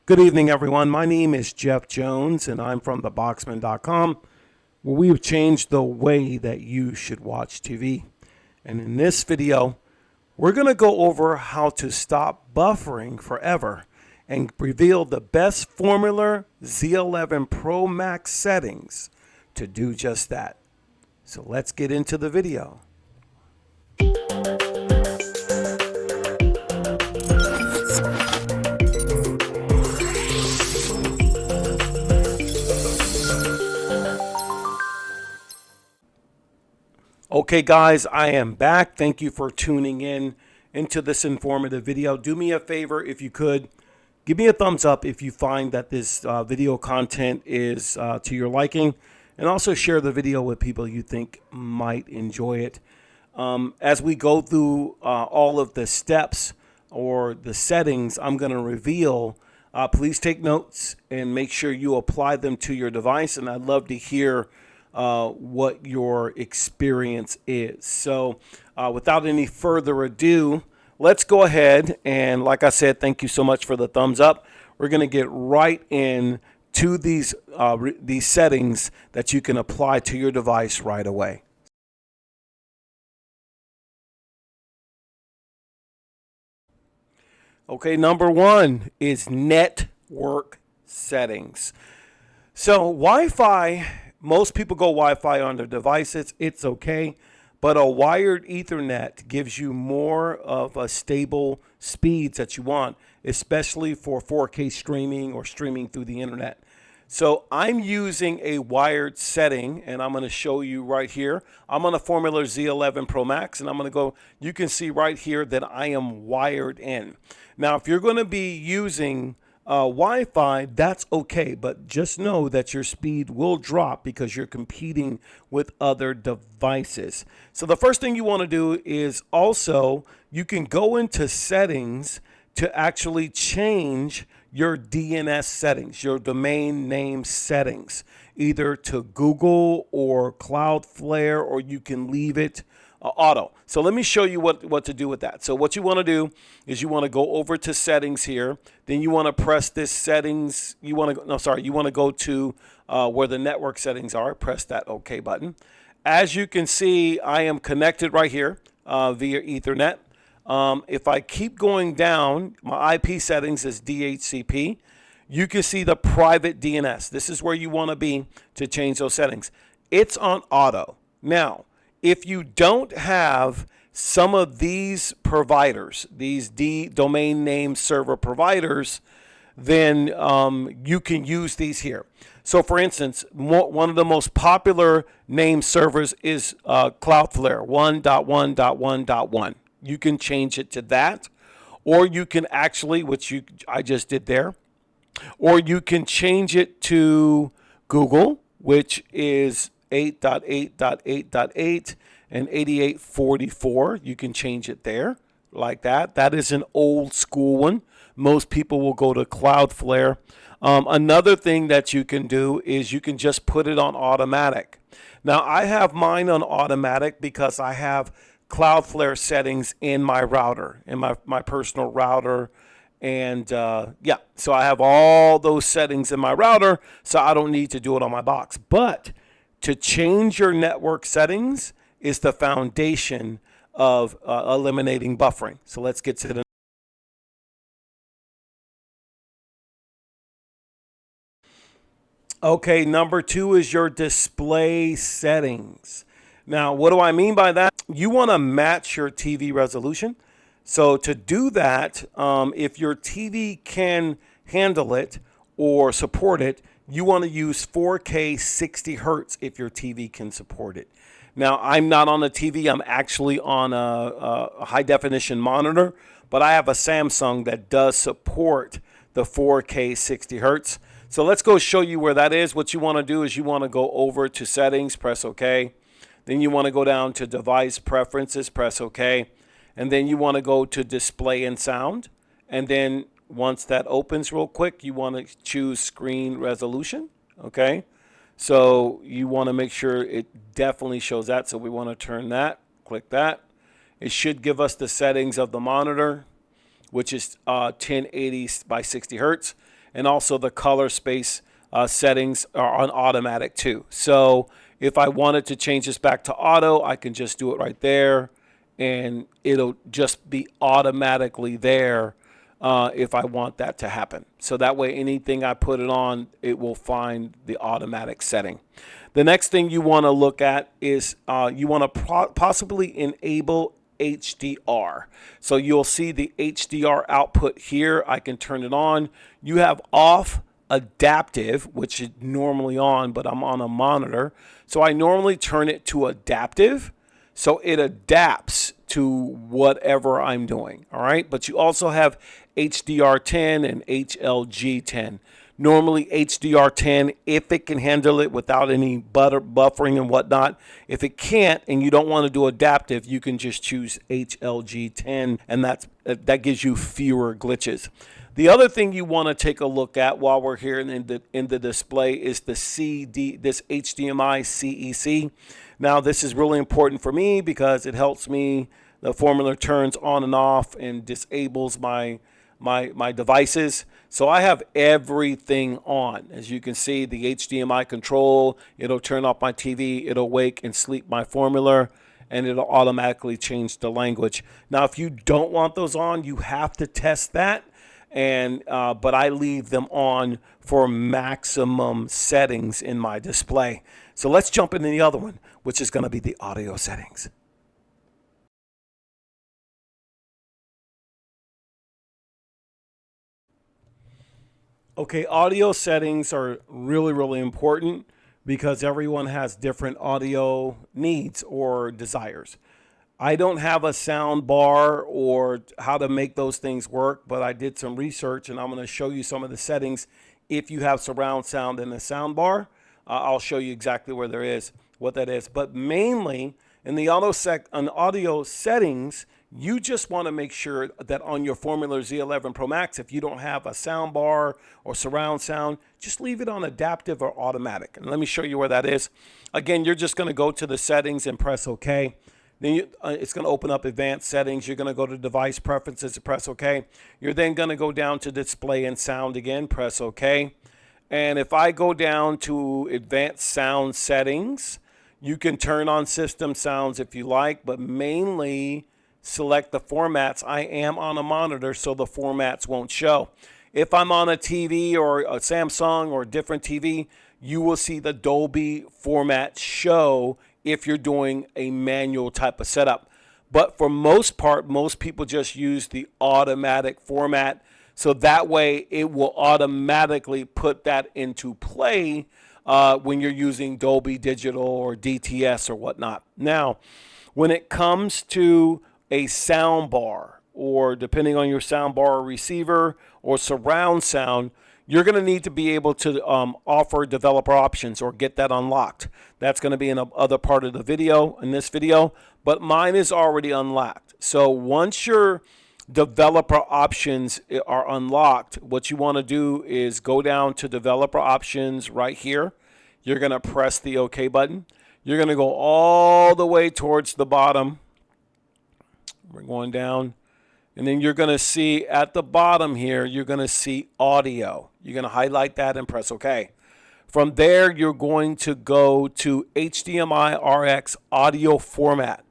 Good evening, everyone. My name is Jeff Jones, and I'm from theboxman.com, where we have changed the way that you should watch TV. And in this video, we're going to go over how to stop buffering forever and reveal the best Formuler Z11 Pro Max settings to do just that. So let's get into the video. Okay guys, I am back. Thank you for tuning in into this informative video. Do me a favor, if you could, give me a thumbs up if you find that this video content is to your liking, and also share the video with people you think might enjoy it. As we go through all of the steps or the settings I'm going to reveal, please take notes and make sure you apply them to your device, and I'd love to hear what your experience is. So without any further ado, let's go ahead and, like I said, thank you so much for the thumbs up. We're going to get right in to these settings that you can apply to your device right away. Okay, number one is network settings. So Wi-Fi, most people go Wi-Fi on their devices. It's okay, but a wired Ethernet gives you more of a stable speeds that you want, especially for 4K streaming or streaming through the internet. So I'm using a wired setting, and I'm going to show you right here. I'm on a Formuler Z11 Pro Max, and I'm going to go, you can see right here that I am wired in. Now, if you're going to be using Wi-Fi, that's okay, but just know that your speed will drop because you're competing with other devices. So the first thing you want to do is also, you can go into settings to actually change your DNS settings, your domain name settings, either to Google or Cloudflare, or you can leave it auto. So let me show you what to do with that. So what you want to do is you want to go over to settings here. Then you want to press this settings. You want to go to where the network settings are. Press that OK button. As you can see, I am connected right here via Ethernet. If I keep going down, my IP settings is DHCP. You can see the private DNS. This is where you want to be to change those settings. It's on auto. Now, if you don't have some of these providers, these domain name server providers, then you can use these here. So for instance, one of the most popular name servers is Cloudflare 1.1.1.1. You can change it to that, or you can actually, I just did there, or you can change it to Google, which is 8.8.8.8 and 8844. You can change it there like that. That is an old school one. Most people will go to Cloudflare. Another thing that you can do is you can just put it on automatic. Now I have mine on automatic because I have Cloudflare settings in my router, in my personal router. And yeah, so I have all those settings in my router, so I don't need to do it on my box. But to change your network settings is the foundation of eliminating buffering. So let's get to the Okay, number two is your display settings. Now, what do I mean by that? You want to match your TV resolution. So to do that, if your TV can handle it or support it, you want to use 4K 60 hertz if your TV can support it. Now, I'm not on a TV. I'm actually on a high definition monitor, but I have a Samsung that does support the 4K 60 hertz. So let's go show you where that is. What you want to do is you want to go over to settings, press OK. Then you want to go down to device preferences, press OK. And then you want to go to display and sound. And then once that opens real quick, you want to choose screen resolution. Okay. So you want to make sure it definitely shows that. So we want to turn that, click that. It should give us the settings of the monitor, which is 1080 by 60 hertz. and also the color space settings are on automatic too. So if I wanted to change this back to auto, I can just do it right there, and it'll just be automatically there if I want that to happen. So that way anything I put it on, it will find the automatic setting. The next thing you want to look at is you want to possibly enable HDR. So you'll see the HDR output here. I can turn it on. You have off adaptive, which is normally on, but I'm on a monitor. So I normally turn it to adaptive, so it adapts to whatever I'm doing. All right, but you also have HDR10 and HLG10. Normally HDR10, if it can handle it without any buffering and whatnot. If it can't and you don't want to do adaptive, you can just choose HLG10, and that gives you fewer glitches. The other thing you want to take a look at while we're here in the display is this HDMI CEC. Now this is really important for me because it helps me. The Formuler turns on and off and disables my devices. So I have everything on. As you can see, the HDMI control, it'll turn off my TV, it'll wake and sleep my Formuler, and it'll automatically change the language. Now if you don't want those on, you have to test that. But I leave them on for maximum settings in my display. So let's jump into the other one, which is going to be the audio settings. Okay, audio settings are really, really important because everyone has different audio needs or desires. I don't have a sound bar or how to make those things work, but I did some research and I'm going to show you some of the settings. If you have surround sound and a sound bar, I'll show you exactly what that is. But mainly in the audio settings, you just want to make sure that on your Formuler Z11 Pro Max, if you don't have a sound bar or surround sound, just leave it on adaptive or automatic. And let me show you where that is. Again, you're just going to go to the settings and press OK. Then it's going to open up advanced settings. You're going to go to device preferences and press OK. You're then going to go down to display and sound again, press OK. And if I go down to advanced sound settings, you can turn on system sounds if you like, but mainly select the formats. I am on a monitor, so the formats won't show. If I'm on a TV or a Samsung or a different TV, you will see the Dolby format show if you're doing a manual type of setup. But for most part, most people just use the automatic format. So that way it will automatically put that into play when you're using Dolby Digital or DTS or whatnot. Now, when it comes to a sound bar, or depending on your sound bar or receiver or surround sound, you're going to need to be able to offer developer options or get that unlocked. That's going to be in another part of the video, in this video, but mine is already unlocked. So once your developer options are unlocked, what you want to do is go down to developer options right here. You're going to press the OK button. You're going to go all the way towards the bottom. We're going down. And then you're going to see at the bottom here, you're going to see audio. You're going to highlight that and press OK. From there, you're going to go to HDMI RX audio format.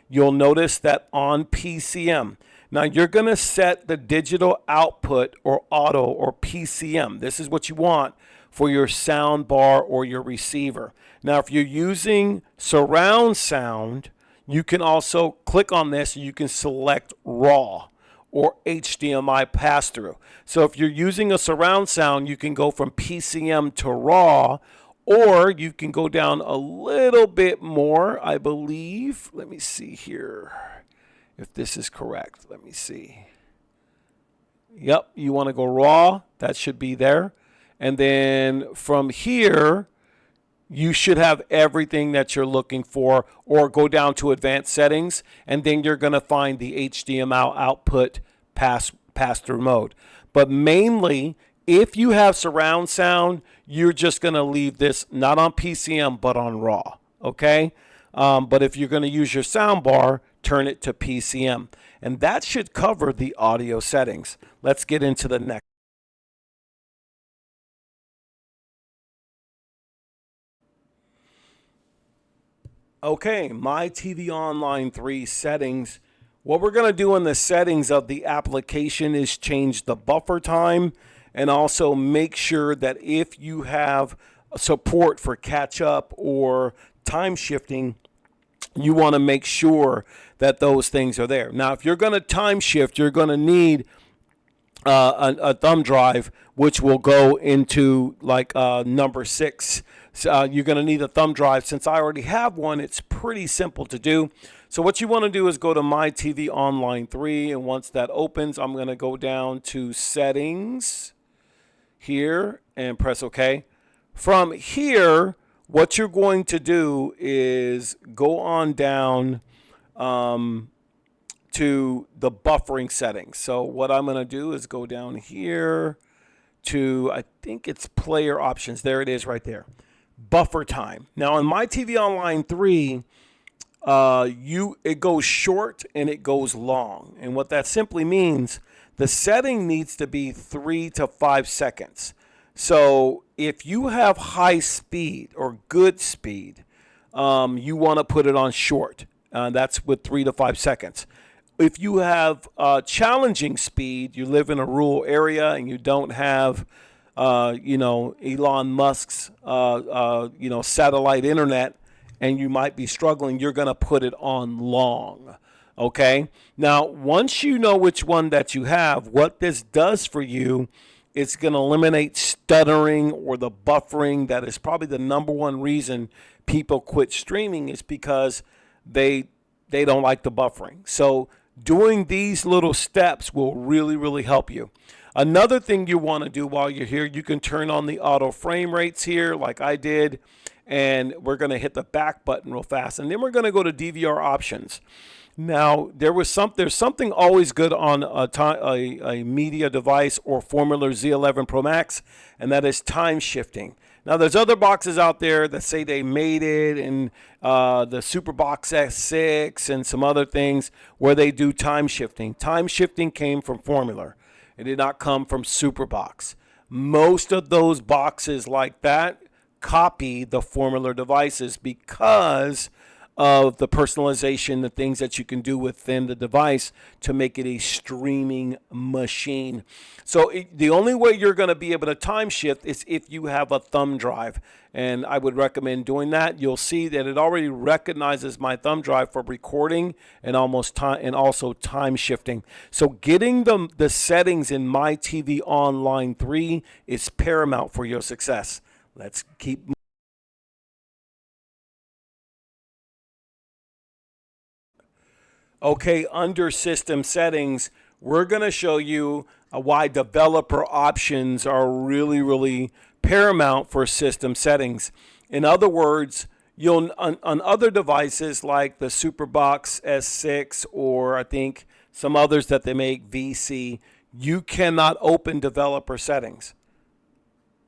You'll notice that on PCM. Now, you're going to set the digital output or auto or PCM. This is what you want for your sound bar or your receiver. Now, if you're using surround sound, you can also click on this. You can select RAW or HDMI pass-through. So if you're using a surround sound, you can go from PCM to RAW, or you can go down a little bit more, I believe. Let me see here if this is correct. Let me see. Yep, you want to go RAW. That should be there. And then from here, you should have everything that you're looking for, or go down to advanced settings, and then you're going to find the HDMI output pass-through mode. But mainly, if you have surround sound, you're just going to leave this not on PCM, but on RAW, okay? But if you're going to use your sound bar, turn it to PCM. And that should cover the audio settings. Let's get into the next. Okay, My TV Online 3 settings. What we're going to do in the settings of the application is change the buffer time and also make sure that if you have support for catch up or time shifting, you want to make sure that those things are there. Now, if you're going to time shift, you're going to need a thumb drive, which will go into like number 6. So, you're going to need a thumb drive. Since I already have one, it's pretty simple to do. So what you want to do is go to My TV Online 3, and once that opens, I'm going to go down to Settings here and press OK. From here, what you're going to do is go on down to the buffering settings. So what I'm going to do is go down here to, I think it's player options. There it is right there. Buffer time. Now in My TV Online 3, it goes short and it goes long. And what that simply means, the setting needs to be 3 to 5 seconds. So if you have high speed or good speed, you want to put it on short. That's with 3 to 5 seconds. If you have challenging speed, you live in a rural area and you don't have, Elon Musk's, satellite internet, and you might be struggling, you're going to put it on long. Okay. Now, once you know which one that you have, what this does for you, it's going to eliminate stuttering or the buffering. That is probably the number one reason people quit streaming, is because they don't like the buffering. So doing these little steps will really, really help you. Another thing you want to do while you're here, you can turn on the auto frame rates here like I did, and we're going to hit the back button real fast, and then we're going to go to DVR options. Now, there's something always good on a media device or Formuler Z11 Pro Max, and that is time shifting. Now, there's other boxes out there that say they made it, and the Superbox S6 and some other things where they do time shifting. Time shifting came from Formular. It did not come from Superbox. Most of those boxes like that copy the Formular devices because of the personalization, the things that you can do within the device to make it a streaming machine. So the only way you're going to be able to time shift is if you have a thumb drive, and I would recommend doing that. You'll see that it already recognizes my thumb drive for recording and also time shifting. So getting the settings in My TV Online 3 is paramount for your success. Let's keep moving. Okay, under system settings, we're going to show you why developer options are really, really paramount for system settings. In other words, you'll on other devices like the Superbox S6 or I think some others that they make, VC, you cannot open developer settings.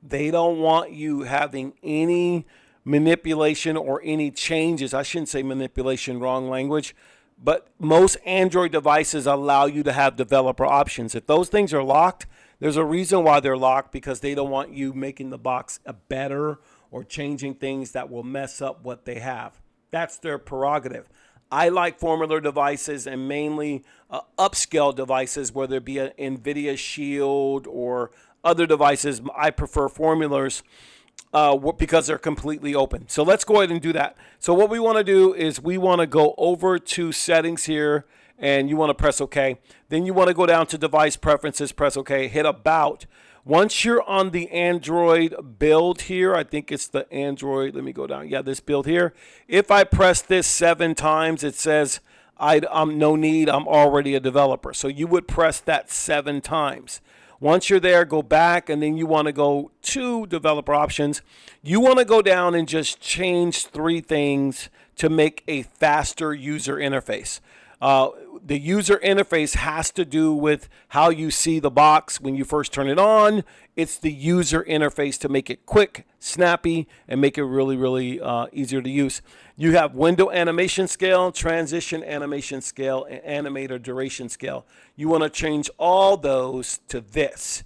They don't want you having any manipulation or any changes. I shouldn't say manipulation, wrong language. But most Android devices allow you to have developer options. If those things are locked, there's a reason why they're locked, because they don't want you making the box better or changing things that will mess up what they have. That's their prerogative. I like Formular devices and mainly upscale devices, whether it be an NVIDIA Shield or other devices. I prefer Formulars because they're completely open. So let's go ahead and do that. So what we want to do is we want to go over to settings here, and you want to press OK. Then you want to go down to device preferences, press OK, hit about. Once you're on the Android build here, I think it's the Android, let me go down. Yeah, this build here. If I press this 7 times, it says I'm no need, I'm already a developer. So you would press that 7 times. Once you're there, go back, and then you want to go to developer options. You want to go down and just change 3 things to make a faster user interface. The user interface has to do with how you see the box when you first turn it on. It's the user interface to make it quick, snappy, and make it really, really easier to use. You have window animation scale, transition animation scale, and animator duration scale. You want to change all those to this.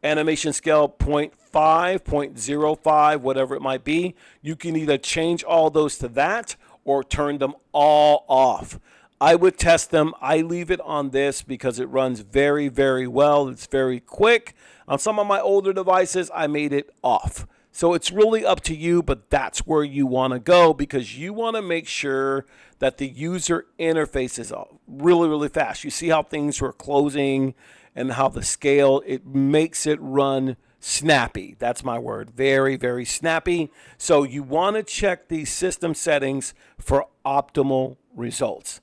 Animation scale 0.5, 0.05, whatever it might be. You can either change all those to that, or turn them all off. I would test them. I leave it on this because it runs very, very well. It's very quick. On some of my older devices, I made it off. So it's really up to you, but that's where you want to go because you want to make sure that the user interface is really, really fast. You see how things are closing and how the scale, it makes it run snappy. That's my word. Very, very snappy. So you want to check these system settings for optimal results.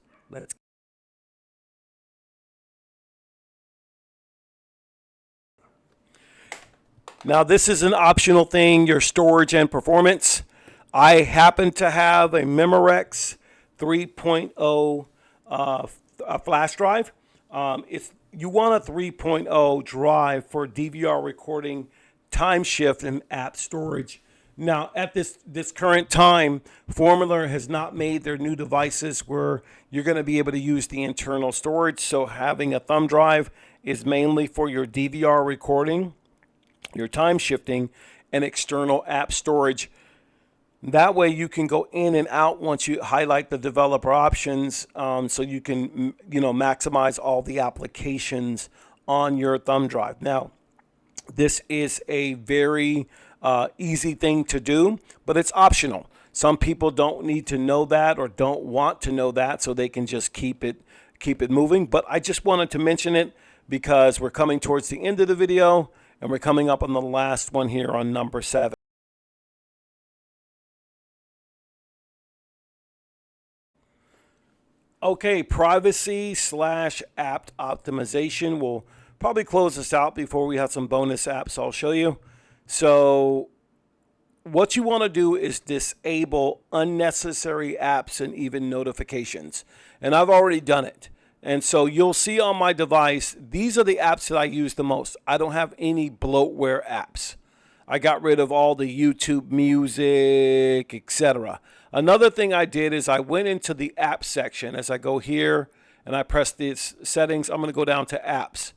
Now this is an optional thing, your storage and performance. I happen to have a Memorex 3.0 flash drive. If you want a 3.0 drive for DVR recording, time shift, and app storage. Now, at this current time, Formuler has not made their new devices where you're going to be able to use the internal storage. So having a thumb drive is mainly for your DVR recording, your time shifting, and external app storage. That way you can go in and out once you highlight the developer options, so you can maximize all the applications on your thumb drive. Now, this is a very easy thing to do, but it's optional. Some people don't need to know that or don't want to know that, so they can just keep it moving. But I just wanted to mention it because we're coming towards the end of the video and we're coming up on the last one here on number 7. Okay, privacy/app optimization. We'll probably close this out before we have some bonus apps I'll show you. So what you want to do is disable unnecessary apps and even notifications. And I've already done it. And so you'll see on my device, these are the apps that I use the most. I don't have any bloatware apps. I got rid of all the YouTube music, etc. Another thing I did is I went into the app section. As I go here and I press these settings, I'm going to go down to apps.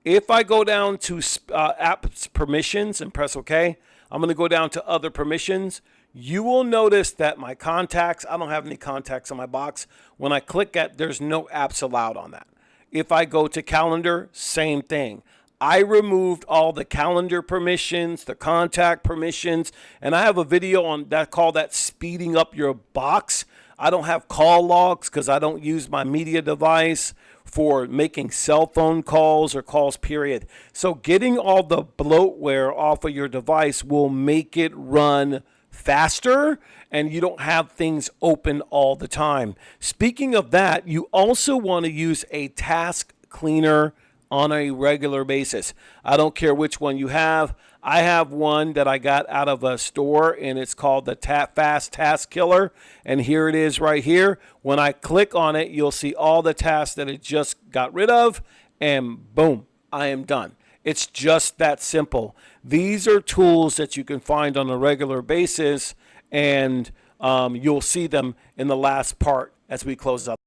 If I go down to apps permissions and press OK, I'm going to go down to other permissions. You will notice that my contacts, I don't have any contacts on my box. When I click that, there's no apps allowed on that. If I go to calendar, same thing. I removed all the calendar permissions, the contact permissions, and I have a video on that called that speeding up your box. I don't have call logs because I don't use my media device for making cell phone calls or calls, period. So getting all the bloatware off of your device will make it run faster and you don't have things open all the time. Speaking of that, you also want to use a task cleaner on a regular basis. I don't care which one you have. I have one that I got out of a store and it's called the Fast Task Killer. And here it is right here. When I click on it, you'll see all the tasks that it just got rid of and boom, I am done. It's just that simple. These are tools that you can find on a regular basis and you'll see them in the last part as we close up.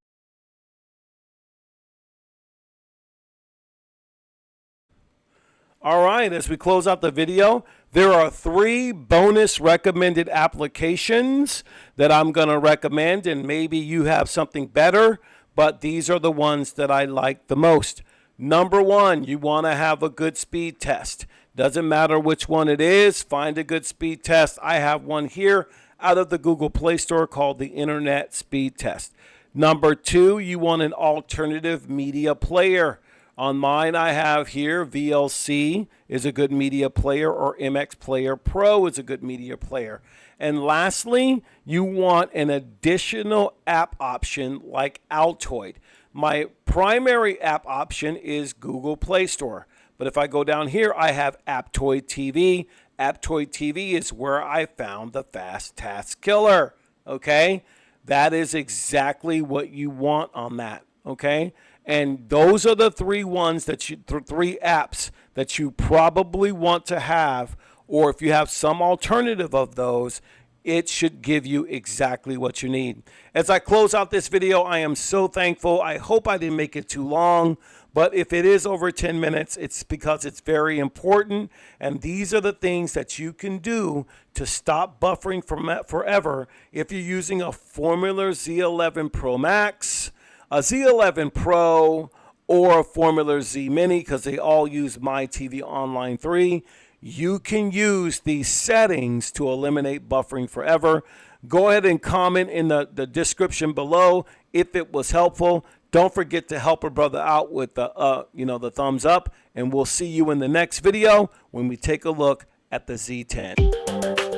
All right, as we close out the video, there are 3 bonus recommended applications that I'm going to recommend, and maybe you have something better, but these are the ones that I like the most. Number 1, you want to have a good speed test. Doesn't matter which one it is, find a good speed test. I have one here out of the Google Play Store called the Internet Speed Test. Number 2, you want an alternative media player. On mine, I have here VLC is a good media player, or MX Player Pro is a good media player. And lastly, you want an additional app option like Altoid. My primary app option is Google Play Store. But if I go down here, I have Aptoid TV. Aptoid TV is where I found the Fast Task Killer. Okay? That is exactly what you want on that. Okay? And those are the 3 ones that 3 apps that you probably want to have, or if you have some alternative of those, it should give you exactly what you need. As I close out this video, I am so thankful. I hope I didn't make it too long, But if it is over 10 minutes, it's because it's very important. And these are the things that you can do to stop buffering forever if you're using a Formuler Z11 Pro Max, a Z11 Pro, or a Formuler Z Mini, because they all use MYTVONLINE 3. You can use these settings to eliminate buffering forever. Go ahead and comment in the description below if it was helpful. Don't forget to help a brother out with the thumbs up, and we'll see you in the next video when we take a look at the Z10.